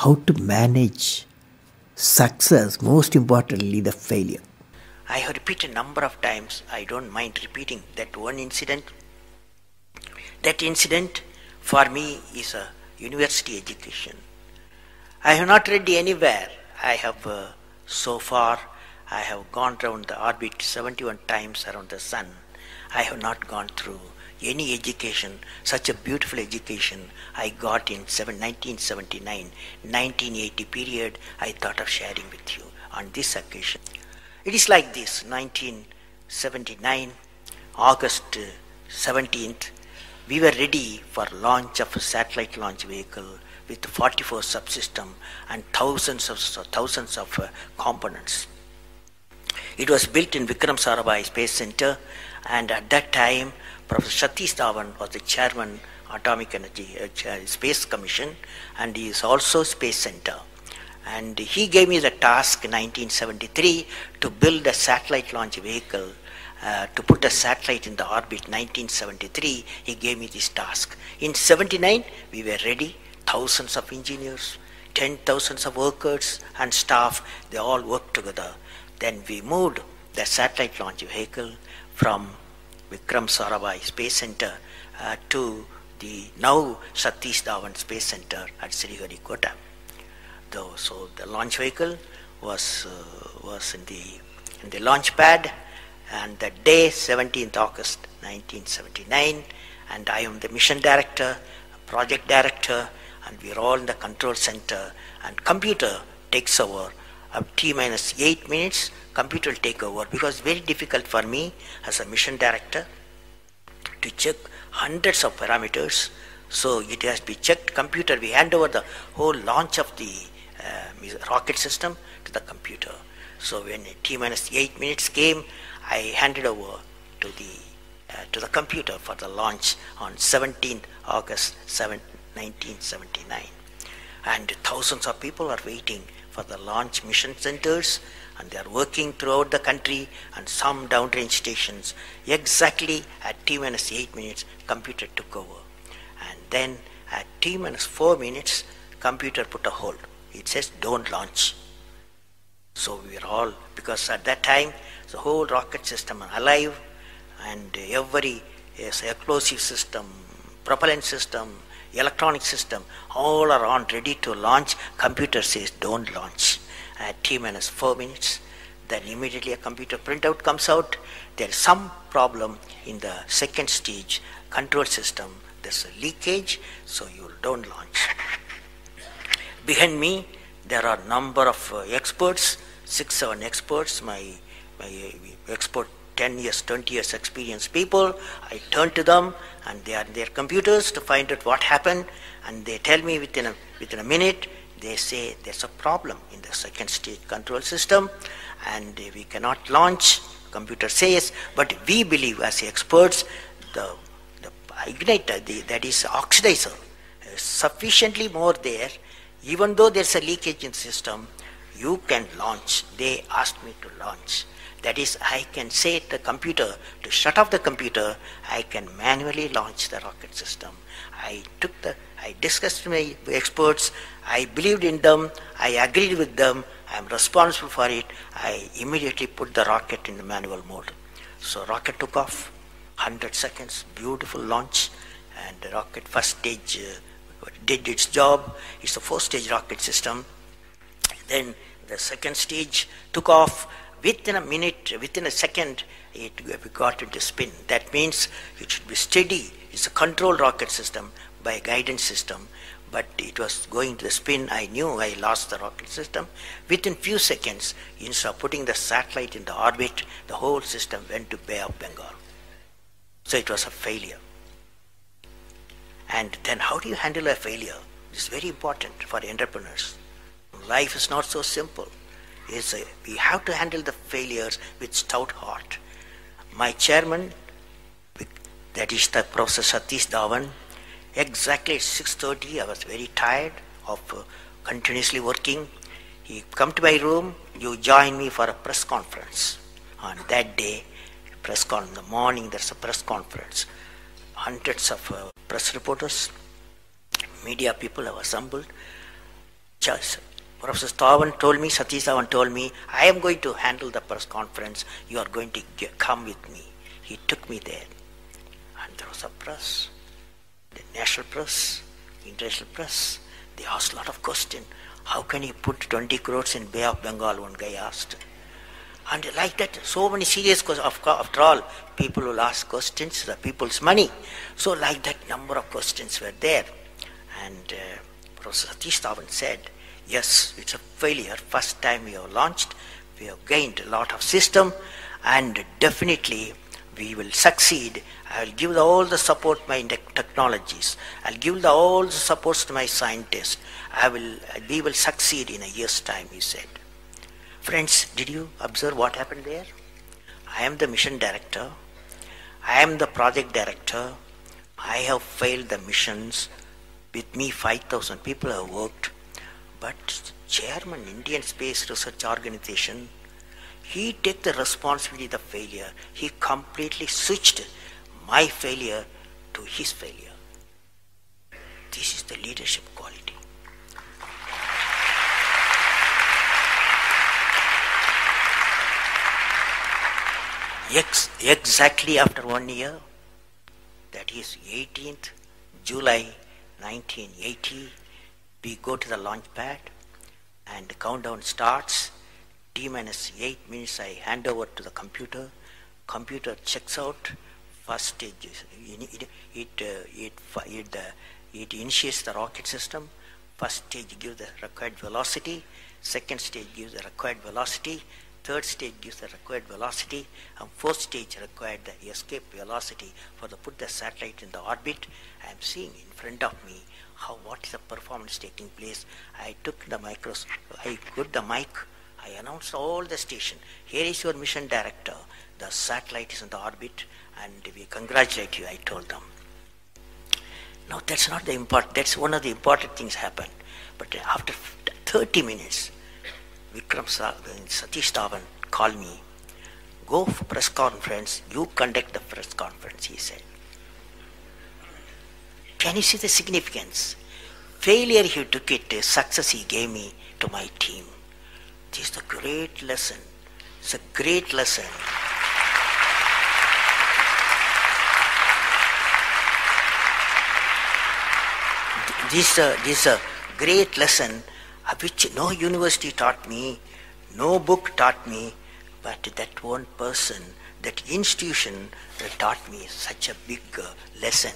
how to manage success, most importantly, the failure. I have repeated a number of times, I don't mind repeating that one incident. That incident for me is a university education. I have not read anywhere. I have so far, I have gone around the orbit 71 times around the sun. I have not gone through any education, such a beautiful education I got in 1979, 1980 period. I thought of sharing with you on this occasion. It is like this: 1979, August 17th, we were ready for launch of a satellite launch vehicle with 44 subsystem and thousands of components. It was built in Vikram Sarabhai Space Center, and at that time, Professor Satish Dhawan was the chairman, Atomic Energy Space Commission, and he is also Space Center. And he gave me the task in 1973 to build a satellite launch vehicle, to put a satellite in the orbit. 1973, he gave me this task. In 79, we were ready. Thousands of engineers, 10,000 of workers and staff, they all worked together. Then we moved the satellite launch vehicle from Vikram Sarabhai Space Center to the now Satish Dhawan Space Center at Sriharikota. So the launch vehicle was in the launch pad, and the day 17th August 1979, and I am the mission director, project director, and we are all in the control center, and computer takes over. T minus 8 minutes, computer will take over, because it's very difficult for me as a mission director to check hundreds of parameters. So it has to be checked. Computer, we hand over the whole launch of the rocket system to the computer. So when T minus 8 minutes came, I handed over to the computer for the launch on 17th August 1979. And thousands of people are waiting for the launch mission centers, and they are working throughout the country and some downrange stations. Exactly at T minus 8 minutes, computer took over. And then at T minus 4 minutes, computer put a hold. It says don't launch. So we are all, because at that time the whole rocket system are alive, and every explosive system, propellant system, electronic system, all are on ready to launch. Computer says don't launch. At T minus 4 minutes, then immediately a computer printout comes out. There is some problem in the second stage control system. There's a leakage, so you don't launch. Behind me, there are number of experts, 6-7 experts, my expert 10 years, 20 years experienced people. I turn to them, and they are in their computers to find out what happened, and they tell me within a minute. They say there's a problem in the second stage control system, and we cannot launch. Computer says, but we believe as experts, the igniter, that is oxidizer, is sufficiently more there. Even though there's a leakage in the system, you can launch. They asked me to launch. That is, I can say to the computer to shut off the computer. I can manually launch the rocket system. I discussed with my experts. I believed in them. I agreed with them. I am responsible for it. I immediately put the rocket in the manual mode. So rocket took off, 100 seconds, beautiful launch, and the rocket first stage did its job. It's a 4-stage rocket system. Then the second stage took off. Within a minute, within a second, we got into spin. That means it should be steady. It's a controlled rocket system by a guidance system, but it was going to the spin. I knew I lost the rocket system. Within few seconds, instead of putting the satellite in the orbit, the whole system went to Bay of Bengal. So it was a failure. And then how do you handle a failure? It's very important for entrepreneurs. Life is not so simple. We have to handle the failures with stout heart. My chairman, that is the Professor Satish Dhawan, exactly at 6:30, I was very tired of continuously working. He come to my room, you join me for a press conference. On that day, in the morning, there's a press conference. Hundreds of press reporters, media people have assembled. Just, Professor Stavan told me, Satish Stavan told me, I am going to handle the press conference. You are going to come with me. He took me there. And there was a press, the national press, international press. They asked a lot of questions. How can you put 20 crores in Bay of Bengal? One guy asked. And like that, so many serious questions. After all, people will ask questions, the people's money. So like that, number of questions were there. And Professor Satish Dhawan said, yes, it's a failure. First time we have launched, we have gained a lot of system, and definitely we will succeed. I will give all the support to my technologies. I'll give all the supports to my scientists. We will succeed in a year's time, he said. Friends, did you observe what happened there? I am the mission director. I am the project director. I have failed the missions. With me, 5,000 people have worked. But chairman, Indian Space Research Organization, he took the responsibility of the failure. He completely switched my failure to his failure. This is the leadership quality. Exactly after 1 year, that is 18th July 1980, we go to the launch pad and the countdown starts. T-minus 8 minutes I hand over to the computer. Computer checks out. First stage is, it initiates the rocket system. First stage gives the required velocity. Second stage gives the required velocity. Third stage gives the required velocity, and fourth stage required the escape velocity for the put the satellite in the orbit. I am seeing in front of me what is the performance taking place. I took the microscope, I put the mic, I announced all the station. Here is your mission director. The satellite is in the orbit, and we congratulate you, I told them. Now that's not the important, that's one of the important things happened. But after 30 minutes, Satish Dhawan called me. Go for press conference, you conduct the press conference, he said. Can you see the significance? Failure he took it, success he gave me to my team. This is a great lesson. It's a great lesson. This is a great lesson which no university taught me, no book taught me, but that one person, that institution taught me such a big lesson.